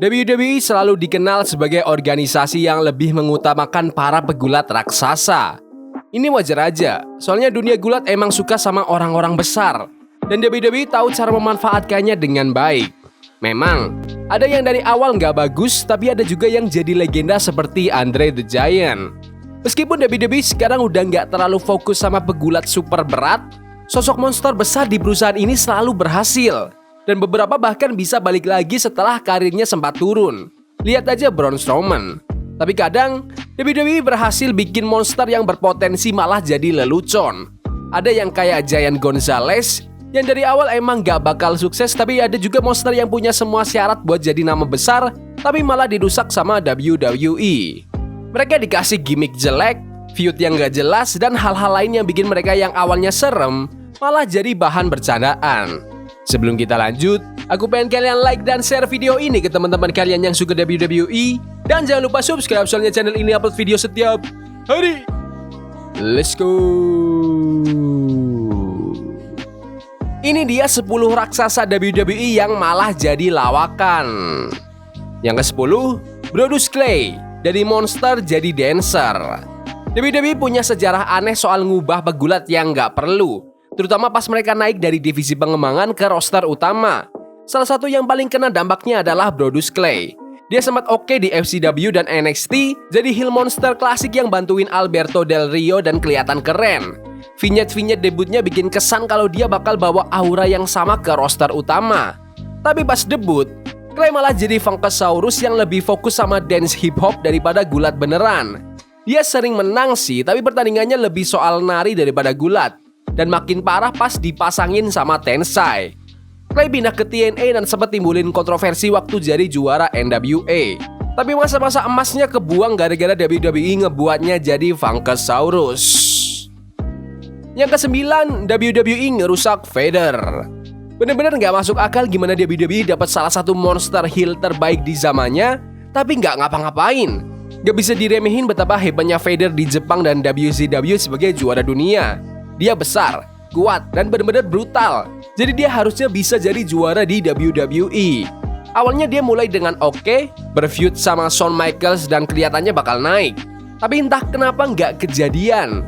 WWE selalu dikenal sebagai organisasi yang lebih mengutamakan para pegulat raksasa. Ini wajar aja, soalnya dunia gulat emang suka sama orang-orang besar. Dan WWE tahu cara memanfaatkannya dengan baik. Memang, ada yang dari awal nggak bagus, tapi ada juga yang jadi legenda seperti Andre the Giant. Meskipun WWE sekarang udah nggak terlalu fokus sama pegulat super berat, sosok monster besar di perusahaan ini selalu berhasil. Dan beberapa bahkan bisa balik lagi setelah karirnya sempat turun. Lihat aja Braun Strowman. Tapi kadang, WWE berhasil bikin monster yang berpotensi malah jadi lelucon. Ada yang kayak Giant Gonzalez, yang dari awal emang gak bakal sukses, tapi ada juga monster yang punya semua syarat buat jadi nama besar, tapi malah dirusak sama WWE. Mereka dikasih gimmick jelek, feud yang gak jelas, dan hal-hal lain yang bikin mereka yang awalnya serem, malah jadi bahan bercandaan. Sebelum kita lanjut, aku pengen kalian like dan share video ini ke teman-teman kalian yang suka WWE. Dan jangan lupa subscribe, soalnya channel ini upload video setiap hari. Let's go. Ini dia 10 raksasa WWE yang malah jadi lawakan. Yang ke-10, Brodus Clay. Dari monster jadi dancer. WWE punya sejarah aneh soal ngubah pegulat yang nggak perlu, terutama pas mereka naik dari divisi pengembangan ke roster utama. Salah satu yang paling kena dampaknya adalah Brodus Clay. Dia sempat oke di FCW dan NXT, jadi heel monster klasik yang bantuin Alberto Del Rio dan kelihatan keren. Vignette-vignette debutnya bikin kesan kalau dia bakal bawa aura yang sama ke roster utama. Tapi pas debut, Clay malah jadi Funkasaurus yang lebih fokus sama dance hip hop daripada gulat beneran. Dia sering menang sih, tapi pertandingannya lebih soal nari daripada gulat. Dan makin parah pas dipasangin sama Tensai. Clay pindah ke TNA dan sempat timbulin kontroversi waktu jadi juara NWA. Tapi masa-masa emasnya kebuang gara-gara WWE ngebuatnya jadi Funkasaurus. Yang ke-9, WWE ngerusak Vader. Bener-bener gak masuk akal gimana WWE dapat salah satu monster heel terbaik di zamannya, tapi gak ngapa-ngapain. Gak bisa diremehin betapa hebatnya Vader di Jepang dan WCW sebagai juara dunia. Dia besar, kuat, dan benar-benar brutal. Jadi dia harusnya bisa jadi juara di WWE. Awalnya dia mulai dengan oke, berfeud sama Shawn Michaels dan kelihatannya bakal naik. Tapi entah kenapa nggak kejadian.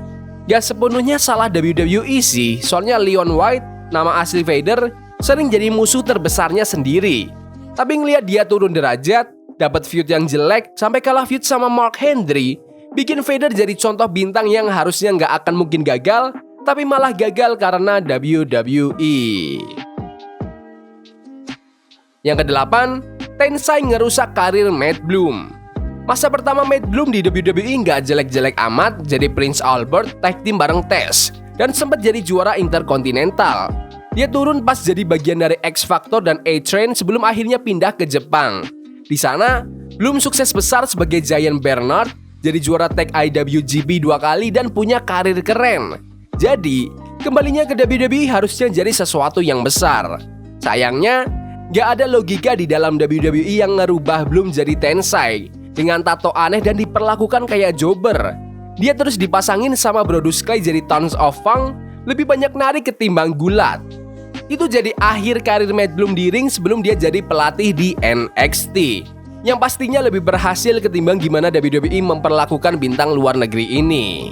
Gak sepenuhnya salah WWE sih, soalnya Leon White, nama asli Vader, sering jadi musuh terbesarnya sendiri. Tapi ngelihat dia turun derajat, dapat feud yang jelek, sampai kalah feud sama Mark Henry, bikin Vader jadi contoh bintang yang harusnya nggak akan mungkin gagal, tapi malah gagal karena WWE. Yang ke-8, Tensai ngerusak karir Matt Bloom. Masa pertama Matt Bloom di WWE nggak jelek-jelek amat, jadi Prince Albert tag team bareng Test, dan sempat jadi juara Intercontinental. Dia turun pas jadi bagian dari X Factor dan A-Train sebelum akhirnya pindah ke Jepang. Di sana, Bloom sukses besar sebagai Giant Bernard, jadi juara tag IWGP 2 kali dan punya karir keren. Jadi, kembalinya ke WWE harusnya jadi sesuatu yang besar. Sayangnya, gak ada logika di dalam WWE yang ngerubah Bloom jadi Tensai dengan tato aneh dan diperlakukan kayak jobber. Dia terus dipasangin sama Brodus Clay jadi Tons of Funk, lebih banyak nari ketimbang gulat. Itu jadi akhir karir Matt Bloom di ring sebelum dia jadi pelatih di NXT, yang pastinya lebih berhasil ketimbang gimana WWE memperlakukan bintang luar negeri ini.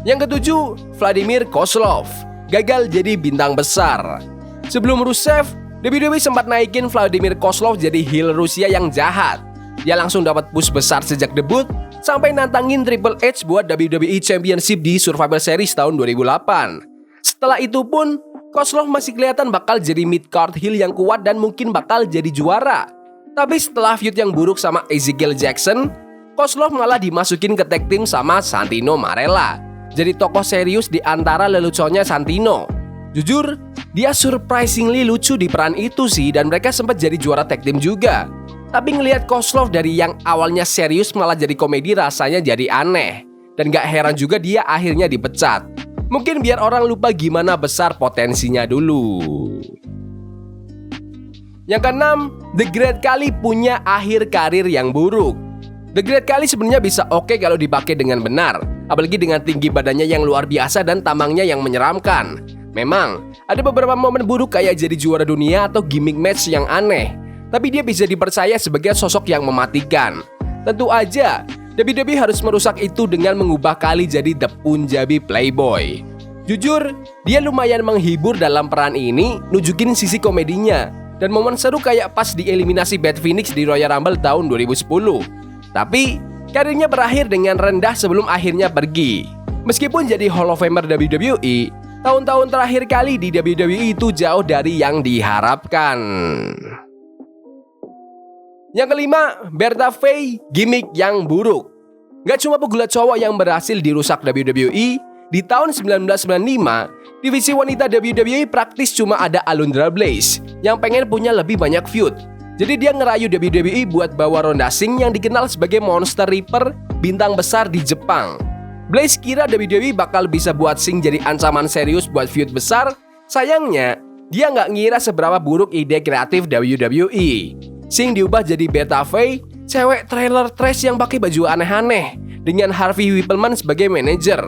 Yang ke-7, Vladimir Kozlov gagal jadi bintang besar. Sebelum Rusev, WWE sempat naikin Vladimir Kozlov jadi heel Rusia yang jahat. Dia langsung dapat push besar sejak debut, sampai nantangin Triple H buat WWE Championship di Survivor Series tahun 2008. Setelah itu pun, Kozlov masih kelihatan bakal jadi mid-card heel yang kuat dan mungkin bakal jadi juara. Tapi setelah feud yang buruk sama Ezekiel Jackson, Kozlov malah dimasukin ke tag team sama Santino Marella, jadi tokoh serius di antara leluconnya Santino. Jujur, dia surprisingly lucu di peran itu sih, dan mereka sempat jadi juara tag team juga. Tapi ngelihat Kozlov dari yang awalnya serius malah jadi komedi rasanya jadi aneh. Dan gak heran juga dia akhirnya dipecat. Mungkin biar orang lupa gimana besar potensinya dulu. Yang ke-6, The Great Khali punya akhir karir yang buruk. The Great Khali sebenarnya bisa oke kalau dipakai dengan benar, apalagi dengan tinggi badannya yang luar biasa dan tampangnya yang menyeramkan. Memang, ada beberapa momen buruk kayak jadi juara dunia atau gimmick match yang aneh, tapi dia bisa dipercaya sebagai sosok yang mematikan. Tentu aja, WWE harus merusak itu dengan mengubah Khali jadi The Punjabi Playboy. Jujur, dia lumayan menghibur dalam peran ini, nunjukin sisi komedinya, dan momen seru kayak pas dieliminasi Beth Phoenix di Royal Rumble tahun 2010. Tapi, karirnya berakhir dengan rendah sebelum akhirnya pergi. Meskipun jadi Hall of Famer WWE, tahun-tahun terakhir Khali di WWE itu jauh dari yang diharapkan. Yang kelima, Bertha Faye, gimmick yang buruk. Gak cuma pegulat cowok yang berhasil dirusak WWE, di tahun 1995, divisi wanita WWE praktis cuma ada Alundra Blaze yang pengen punya lebih banyak feud. Jadi dia ngerayu WWE buat bawa Ronda Singh yang dikenal sebagai Monster Reaper, bintang besar di Jepang. Blaze kira WWE bakal bisa buat Singh jadi ancaman serius buat feud besar. Sayangnya, dia nggak ngira seberapa buruk ide kreatif WWE. Singh diubah jadi Bertha Faye, cewek trailer trash yang pakai baju aneh-aneh, dengan Harvey Wippleman sebagai manajer.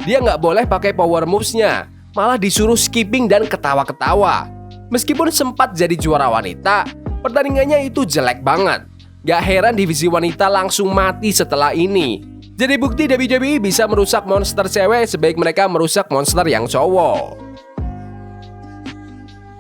Dia nggak boleh pakai power moves-nya, malah disuruh skipping dan ketawa-ketawa. Meskipun sempat jadi juara wanita, pertandingannya itu jelek banget. Gak heran divisi wanita langsung mati setelah ini. Jadi bukti WWE bisa merusak monster cewek sebaik mereka merusak monster yang cowok.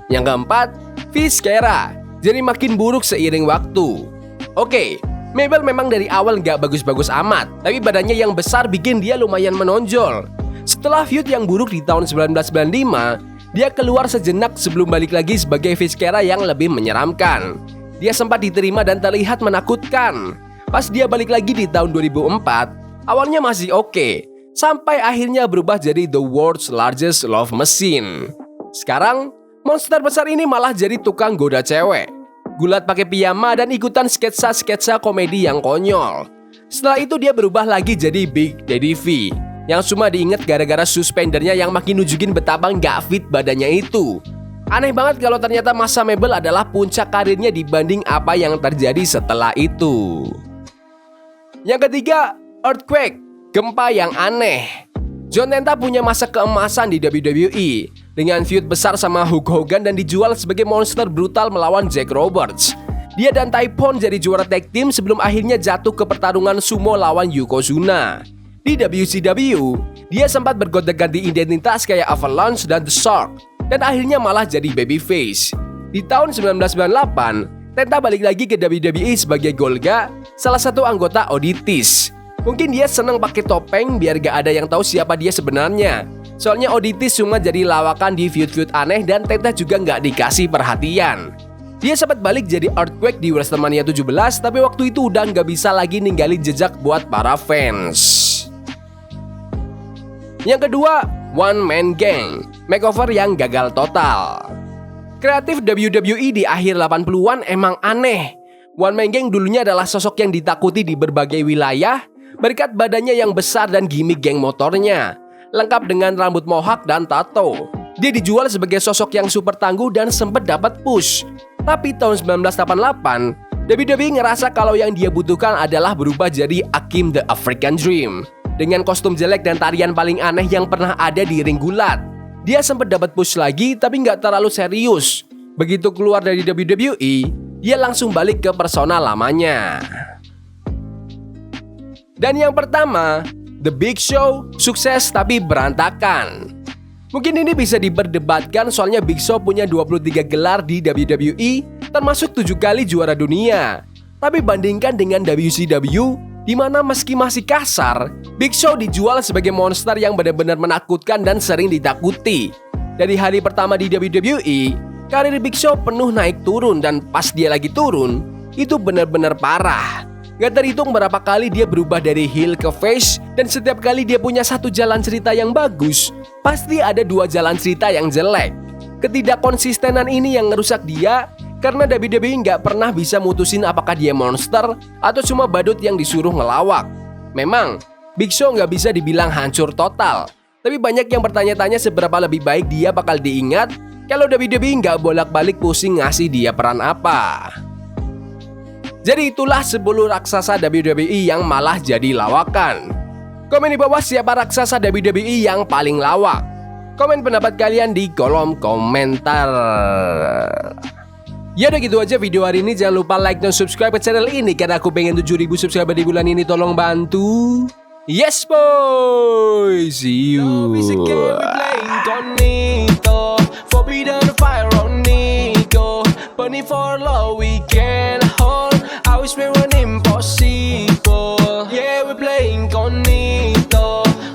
Yang keempat, Vizcara. Jadi makin buruk seiring waktu. Oke, Mabel memang dari awal gak bagus-bagus amat, tapi badannya yang besar bikin dia lumayan menonjol. Setelah feud yang buruk di tahun 1995, dia keluar sejenak sebelum balik lagi sebagai Vizcara yang lebih menyeramkan. Dia sempat diterima dan terlihat menakutkan. Pas dia balik lagi di tahun 2004, awalnya masih oke, sampai akhirnya berubah jadi the world's largest love machine. Sekarang, monster besar ini malah jadi tukang goda cewek. Gulat pakai piyama dan ikutan sketsa-sketsa komedi yang konyol. Setelah itu dia berubah lagi jadi Big Daddy V, yang cuma diinget gara-gara suspendernya yang makin nunjukin betapa nggak fit badannya itu. Aneh banget kalau ternyata masa Mabel adalah puncak karirnya dibanding apa yang terjadi setelah itu. Yang ketiga, Earthquake, gempa yang aneh. John Tenta punya masa keemasan di WWE dengan feud besar sama Hulk Hogan dan dijual sebagai monster brutal melawan Jack Roberts. Dia dan Typhon jadi juara tag team sebelum akhirnya jatuh ke pertarungan sumo lawan Yokozuna. Di WCW, dia sempat bergonta-ganti identitas kayak Avalanche dan The Shark, dan akhirnya malah jadi babyface. Di tahun 1998, Tenta balik lagi ke WWE sebagai Golga, salah satu anggota Oddities. Mungkin dia seneng pakai topeng biar gak ada yang tahu siapa dia sebenarnya. Soalnya Oddities cuma jadi lawakan di feud-feud aneh dan Tenta juga gak dikasih perhatian. Dia sempat balik jadi Earthquake di WrestleMania 17, tapi waktu itu udah gak bisa lagi ninggalin jejak buat para fans. Yang kedua, One Man Gang, makeover yang gagal total. Kreatif WWE di akhir 80-an emang aneh. One Man Gang dulunya adalah sosok yang ditakuti di berbagai wilayah berkat badannya yang besar dan gimmick geng motornya, lengkap dengan rambut mohawk dan tato. Dia dijual sebagai sosok yang super tangguh dan sempat dapat push. Tapi tahun 1988, WWE ngerasa kalau yang dia butuhkan adalah berubah jadi Akeem the African Dream dengan kostum jelek dan tarian paling aneh yang pernah ada di ring gulat. Dia sempat dapat push lagi tapi nggak terlalu serius. Begitu keluar dari WWE, dia langsung balik ke persona lamanya. Dan yang pertama, The Big Show, sukses tapi berantakan. Mungkin ini bisa diperdebatkan soalnya Big Show punya 23 gelar di WWE, termasuk 7 kali juara dunia. Tapi bandingkan dengan WCW, di mana meski masih kasar, Big Show dijual sebagai monster yang benar-benar menakutkan dan sering ditakuti. Dari hari pertama di WWE, karir Big Show penuh naik turun dan pas dia lagi turun, itu benar-benar parah. Gak terhitung berapa kali dia berubah dari heel ke face, dan setiap kali dia punya satu jalan cerita yang bagus, pasti ada 2 jalan cerita yang jelek. Ketidakkonsistenan ini yang ngerusak dia, karena WWE gak pernah bisa mutusin apakah dia monster atau cuma badut yang disuruh ngelawak. Memang, Big Show gak bisa dibilang hancur total, tapi banyak yang bertanya-tanya seberapa lebih baik dia bakal diingat kalau WWE gak bolak-balik pusing ngasih dia peran apa. Jadi itulah 10 raksasa WWE yang malah jadi lawakan. Komen di bawah siapa raksasa WWE yang paling lawak. Komen pendapat kalian di kolom komentar. Ya udah gitu aja video hari ini. Jangan lupa like dan subscribe ke channel ini karena aku pengen 7.000 subscriber di bulan ini. Tolong bantu. Yes boy. See you. Forbidden fire on Nico, burning for love we can.